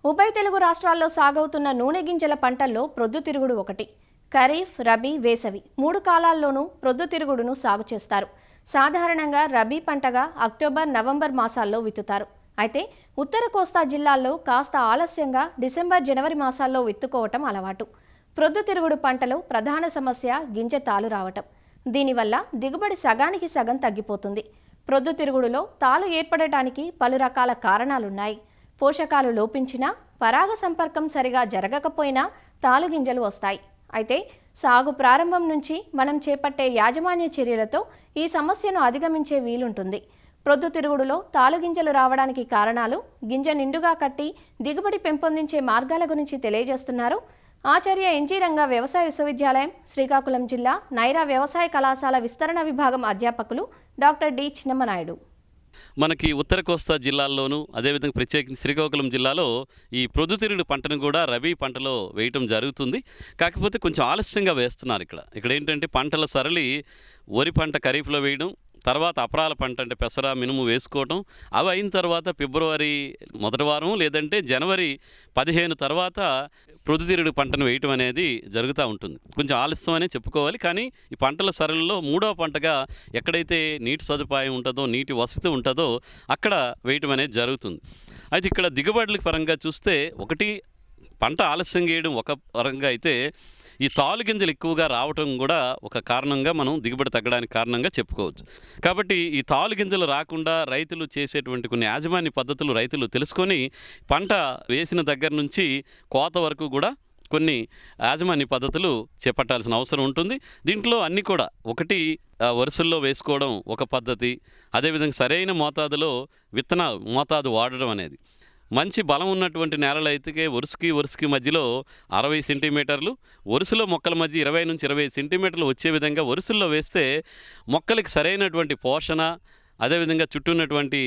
ఉభయ తెలుగు రాష్ట్రాల్లో సాగవుతున్న నూనె గింజల పంటల్లో ప్రొద్దుతిరుగుడు ఒకటి. ఖరీఫ్, రబీ, వేసవి 3 కాలాల్లోనూ ప్రొద్దుతిరుగుడును సాగు చేస్తారు. సాధారణంగా రబీ పంటగా అక్టోబర్, నవంబర్ మాసాల్లో విత్తుతారు. అయితే ఉత్తర కోస్తా జిల్లాల్లో కాస్త ఆలస్యంగా డిసెంబర్, జనవరి మాసాల్లో విత్తుకోవటం అలవాటు. ప్రొద్దుతిరుగుడు పంటలో ప్రధాన సమస్య గింజ తాలు రావటం. దీనివల్ల దిగుబడి సగానికి సగం తగ్గిపోతుంది. ప్రొద్దుతిరుగుడులో తాలు ఏర్పడటానికి పలు రకాల కారణాలున్నాయి. పోషకాలు లోపించినా, పరాగ సంపర్కం సరిగా జరగకపోయినా తాలు గింజలు వస్తాయి. అయితే సాగు ప్రారంభం నుంచి మనం చేపట్టే యాజమాన్య చర్యలతో ఈ సమస్యను అధిగమించే వీలుంటుంది. ప్రొద్దుతిరుగుడులో తాలు గింజలు రావడానికి కారణాలు, గింజ నిండుగా కట్టి దిగుబడి పెంపొందించే మార్గాల గురించి తెలియజేస్తున్నారు ఆచార్య ఎన్జీ రంగా వ్యవసాయ విశ్వవిద్యాలయం, శ్రీకాకుళం జిల్లా నైరా వ్యవసాయ కళాశాల విస్తరణ విభాగం అధ్యాపకులు డాక్టర్ డి చిన్నమనాయుడు. మనకి ఉత్తర కోస్తా జిల్లాల్లోనూ, అదేవిధంగా ప్రత్యేకించి శ్రీకాకుళం జిల్లాలో ఈ ప్రొద్దుతిరుగుడు పంటను కూడా రబీ పంటలో వేయటం జరుగుతుంది. కాకపోతే కొంచెం ఆలస్యంగా వేస్తున్నారు. ఇక్కడ ఏంటంటే పంటల సరళి వరి పంట ఖరీఫ్లో వేయడం, తర్వాత అపరాల పంట అంటే పెసర, మినుము వేసుకోవటం, అవి అయిన తర్వాత ఫిబ్రవరి మొదటి వారం లేదంటే జనవరి 15 తర్వాత ప్రొద్దుతిరుగుడు పంటను వేయటం అనేది జరుగుతూ ఉంటుంది. కొంచెం ఆలస్యం అనే చెప్పుకోవాలి. కానీ ఈ పంటల సరళిలో 3వ పంటగా ఎక్కడైతే నీటి సదుపాయం ఉంటుందో, నీటి వసతి ఉంటుందో అక్కడ వేయటం అనేది జరుగుతుంది. అయితే ఇక్కడ దిగుబడుల పరంగా చూస్తే ఒకటి పంట ఆలస్యం చేయడం ఒక పరంగా అయితే, ఈ తాలు గింజలు ఎక్కువగా రావటం కూడా ఒక కారణంగా మనం దిగుబడి తగ్గడానికి కారణంగా చెప్పుకోవచ్చు. కాబట్టి ఈ తాలు గింజలు రాకుండా రైతులు చేసేటువంటి కొన్ని యాజమాన్య పద్ధతులు రైతులు తెలుసుకొని పంట వేసిన దగ్గర నుంచి కోత వరకు కూడా కొన్ని యాజమాన్య పద్ధతులు చేపట్టాల్సిన అవసరం ఉంటుంది. దీంట్లో అన్నీ కూడా ఒకటి వరుసల్లో వేసుకోవడం ఒక పద్ధతి, అదేవిధంగా సరైన మోతాదులో విత్తన మోతాదు వాడడం అనేది. మంచి బలం ఉన్నటువంటి నేలలు అయితే వరుసకి మధ్యలో 60 సెంటీమీటర్లు, వరుసలో మొక్కల మధ్య 20 నుంచి 25 సెంటీమీటర్లు వచ్చే విధంగా వరుసల్లో వేస్తే మొక్కలకి సరైనటువంటి పోషణ, అదేవిధంగా చుట్టూ ఉన్నటువంటి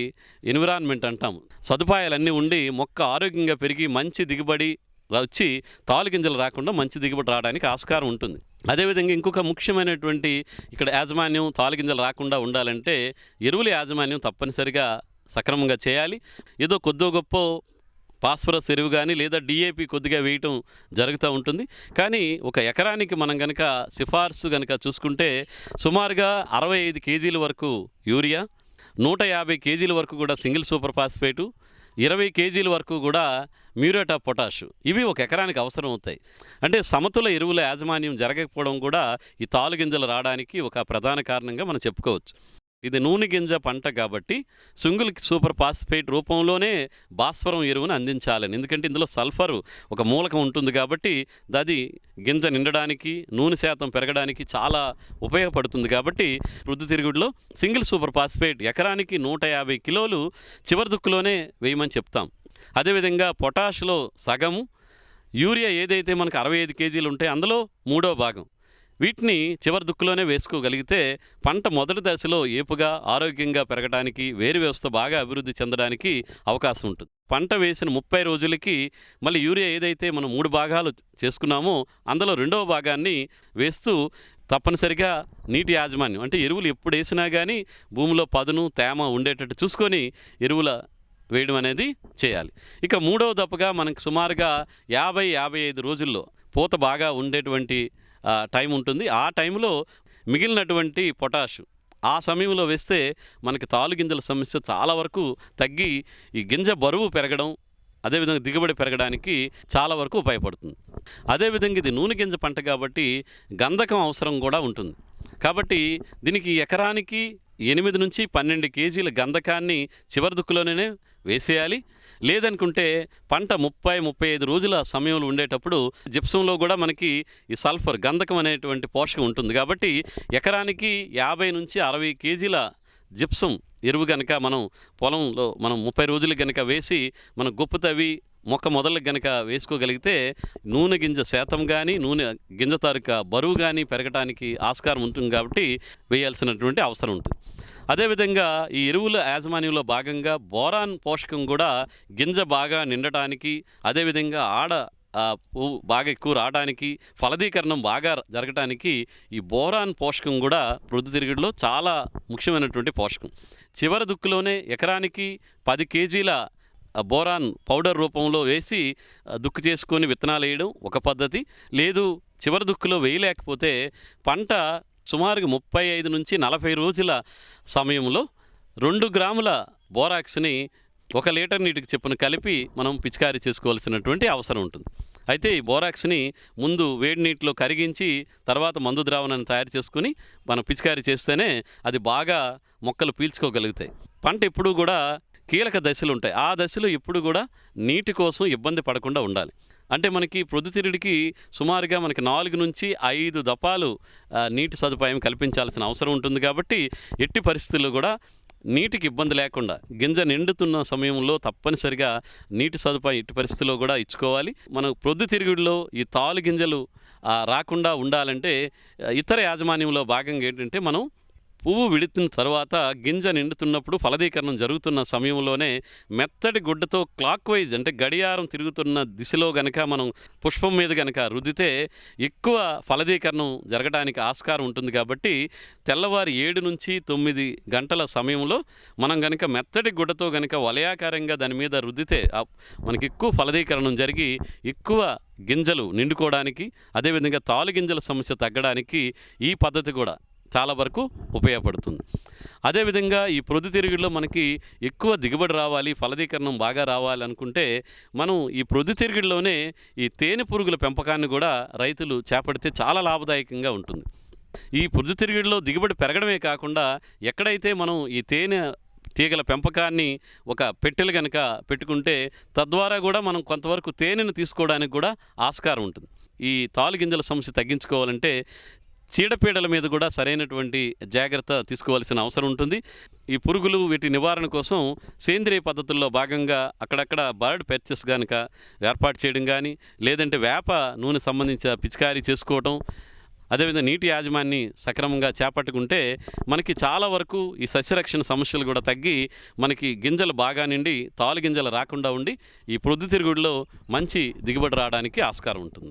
ఎన్విరాన్మెంట్ అంటాము, సదుపాయాలన్నీ ఉండి మొక్క ఆరోగ్యంగా పెరిగి మంచి దిగుబడి వచ్చి తాలు గింజలు రాకుండా మంచి దిగుబడి రావడానికి ఆస్కారం ఉంటుంది. అదేవిధంగా ఇంకొక ముఖ్యమైనటువంటి ఇక్కడ యాజమాన్యం తాలు గింజలు రాకుండా ఉండాలంటే ఎరువుల యాజమాన్యం తప్పనిసరిగా సక్రమంగా చేయాలి. ఏదో కొద్దో గొప్ప ఫాస్ఫరస్ ఎరువు కానీ లేదా DAP కొద్దిగా వేయటం జరుగుతూ ఉంటుంది. కానీ ఒక ఎకరానికి మనం కనుక సిఫార్సు కనుక చూసుకుంటే సుమారుగా 65 కేజీల వరకు యూరియా, 150 కేజీల వరకు కూడా సింగిల్ సూపర్ ఫాస్ఫేటు, 20 కేజీల వరకు కూడా మ్యూరేట్ ఆఫ్ పొటాష్, ఇవి ఒక ఎకరానికి అవసరం అవుతాయి. అంటే సమతుల ఎరువుల యాజమాన్యం జరగకపోవడం కూడా ఈ తాలు గింజలు రావడానికి ఒక ప్రధాన కారణంగా మనం చెప్పుకోవచ్చు. ఇది నూనె గింజ పంట కాబట్టి సింగిల్ సూపర్ ఫాస్ఫేట్ రూపంలోనే భాస్వరం ఎరువును అందించాలని. ఎందుకంటే ఇందులో సల్ఫర్ ఒక మూలకం ఉంటుంది కాబట్టి అది గింజ నిండడానికి, నూనె శాతం పెరగడానికి చాలా ఉపయోగపడుతుంది. కాబట్టి ప్రొద్దుతిరుగుడులో సింగిల్ సూపర్ ఫాస్ఫేట్ ఎకరానికి 150 కిలోలు చివరి దుక్కులోనే వేయమని చెప్తాం. అదేవిధంగా పొటాష్లో సగము, యూరియా ఏదైతే మనకు 65 కేజీలు ఉంటాయి అందులో 3వ భాగం, వీటిని చివరి దుక్కులోనే వేసుకోగలిగితే పంట మొదటి దశలో ఏపుగా ఆరోగ్యంగా పెరగడానికి, వేరు వ్యవస్థ బాగా అభివృద్ధి చెందడానికి అవకాశం ఉంటుంది. పంట వేసిన 30 రోజులకి మళ్ళీ యూరియా ఏదైతే మనం 3 భాగాలు చేసుకున్నామో అందులో 2వ భాగాన్ని వేస్తూ తప్పనిసరిగా నీటి యాజమాన్యం అంటే ఎరువులు ఎప్పుడు వేసినా కానీ భూమిలో పదును, తేమ ఉండేటట్టు చూసుకొని ఎరువుల వేయడం అనేది చేయాలి. ఇక 3వ దప్పగా మనకు సుమారుగా 50-55 రోజుల్లో పూత బాగా ఉండేటువంటి టైం ఉంటుంది. ఆ టైంలో మిగిలినటువంటి పొటాష్ ఆ సమయంలో వేస్తే మనకి తాలు గింజల సమస్య చాలా వరకు తగ్గి ఈ గింజ బరువు పెరగడం, అదేవిధంగా దిగుబడి పెరగడానికి చాలా వరకు ఉపయోగపడుతుంది. అదేవిధంగా ఇది నూనె గింజ పంట కాబట్టి గంధకం అవసరం కూడా ఉంటుంది. కాబట్టి దీనికి ఎకరానికి 8 నుంచి 12 కేజీల గంధకాన్ని చివరి దుక్కులోనే వేసేయాలి. లేదనుకుంటే పంట 30-35 రోజుల సమయంలో ఉండేటప్పుడు జిప్సంలో కూడా మనకి ఈ సల్ఫర్ గంధకం అనేటువంటి పోషకం ఉంటుంది. కాబట్టి ఎకరానికి 50 నుంచి 60 కేజీల జిప్సం ఎరువు కనుక మనం పొలంలో 30 రోజులు కనుక వేసి మనం గొప్పు తవ్వి మొక్క మొదలకు కనుక వేసుకోగలిగితే నూనె గింజ శాతం కానీ, నూనె గింజ తాలూకా బరువు కానీ పెరగడానికి ఆస్కారం ఉంటుంది. కాబట్టి వేయాల్సినటువంటి అవసరం ఉంటుంది. అదేవిధంగా ఈ ఎరువుల యాజమాన్యంలో భాగంగా బోరాన్ పోషకం కూడా గింజ బాగా నిండటానికి, అదేవిధంగా పువ్వు బాగా ఎక్కువ రావడానికి, ఫలదీకరణం బాగా జరగటానికి ఈ బోరాన్ పోషకం కూడా ప్రొద్దుతిరుగుడులో చాలా ముఖ్యమైనటువంటి పోషకం. చివరి దుక్కులోనే ఎకరానికి 10 కేజీల బోరాన్ పౌడర్ రూపంలో వేసి దుక్కు చేసుకొని విత్తనాలు వేయడం ఒక పద్ధతి. లేదు చివరి దుక్కులో వేయలేకపోతే పంట సుమారుగా 35 నుంచి 40 రోజుల సమయంలో 2 గ్రాముల బోరాక్స్ని 1 లీటర్ నీటికి చొప్పున కలిపి మనం పిచికారీ చేసుకోవాల్సినటువంటి అవసరం ఉంటుంది. అయితే ఈ బోరాక్స్ని ముందు వేడి నీటిలో కరిగించి తర్వాత మందు ద్రావణాన్ని తయారు చేసుకుని మనం పిచికారీ చేస్తేనే అది బాగా మొక్కలు పీల్చుకోగలుగుతాయి. పంట ఎప్పుడూ కూడా కీలక దశలు ఉంటాయి. ఆ దశలో ఎప్పుడు కూడా నీటి కోసం ఇబ్బంది పడకుండా ఉండాలి. అంటే మనకి ప్రొద్దుతిరుగుడికి సుమారుగా మనకి 4 నుంచి 5 దపాలు నీటి సదుపాయం కల్పించాల్సిన అవసరం ఉంటుంది. కాబట్టి ఎట్టి పరిస్థితుల్లో కూడా నీటికి ఇబ్బంది లేకుండా గింజ నిండుతున్న సమయంలో తప్పనిసరిగా నీటి సదుపాయం ఎట్టి పరిస్థితుల్లో కూడా ఇచ్చుకోవాలి. మనం ప్రొద్దుతిరుగుడిలో ఈ తాలు గింజలు రాకుండా ఉండాలంటే ఇతర యాజమాన్యంలో భాగంగా ఏంటంటే మనం పువ్వు విడిచిన తర్వాత గింజ నిండుతున్నప్పుడు ఫలదీకరణం జరుగుతున్న సమయంలోనే మెత్తటి గుడ్డతో క్లాక్ వైజ్ అంటే గడియారం తిరుగుతున్న దిశలో గనక మనం పుష్పం మీద గనక రుద్దితే ఎక్కువ ఫలదీకరణం జరగడానికి ఆస్కారం ఉంటుంది. కాబట్టి తెల్లవారి 7 నుంచి 9 గంటల సమయంలో మనం గనక మెత్తటి గుడ్డతో గనక వలయాకారంగా దాని మీద రుద్దితే మనకి ఎక్కువ ఫలదీకరణం జరిగి ఎక్కువ గింజలు నిండుకోవడానికి, అదేవిధంగా తాలు గింజల సమస్య తగ్గడానికి ఈ పద్ధతి కూడా చాలా వరకు ఉపయోగపడుతుంది. అదేవిధంగా ఈ ప్రొద్దుతిరుగుడులో మనకి ఎక్కువ దిగుబడి రావాలి, ఫలదీకరణం బాగా రావాలి అనుకుంటే మనం ఈ ప్రొద్దుతిరుగుడులోనే ఈ తేనె పురుగుల పెంపకాన్ని కూడా రైతులు చేపడితే చాలా లాభదాయకంగా ఉంటుంది. ఈ ప్రొద్దుతిరుగుడులో దిగుబడి పెరగడమే కాకుండా ఎక్కడైతే మనం ఈ తేనె తీగల పెంపకాన్ని ఒక పెట్టెలు కనుక పెట్టుకుంటే తద్వారా కూడా మనం కొంతవరకు తేనెను తీసుకోవడానికి కూడా ఆస్కారం ఉంటుంది. ఈ తాలు గింజల సమస్య తగ్గించుకోవాలంటే చీడపీడల మీద కూడా సరైనటువంటి జాగ్రత్త తీసుకోవాల్సిన అవసరం ఉంటుంది. ఈ పురుగులు వీటి నివారణ కోసం సేంద్రియ పద్ధతుల్లో భాగంగా అక్కడక్కడ బర్డ్ పెర్చెస్ కనుక ఏర్పాటు చేయడం కానీ, లేదంటే వేప నూనె సంబంధించిన పిచికారీ చేసుకోవటం, అదేవిధంగా నీటి యాజమాన్యాన్ని సక్రమంగా చేపట్టుకుంటే మనకి చాలా వరకు ఈ సస్యరక్షణ సమస్యలు కూడా తగ్గి మనకి గింజలు బాగా నిండి తాలు గింజలు రాకుండా ఉండి ఈ ప్రొద్దుతిరుగుడులో మంచి దిగుబడి రావడానికి ఆస్కారం ఉంటుంది.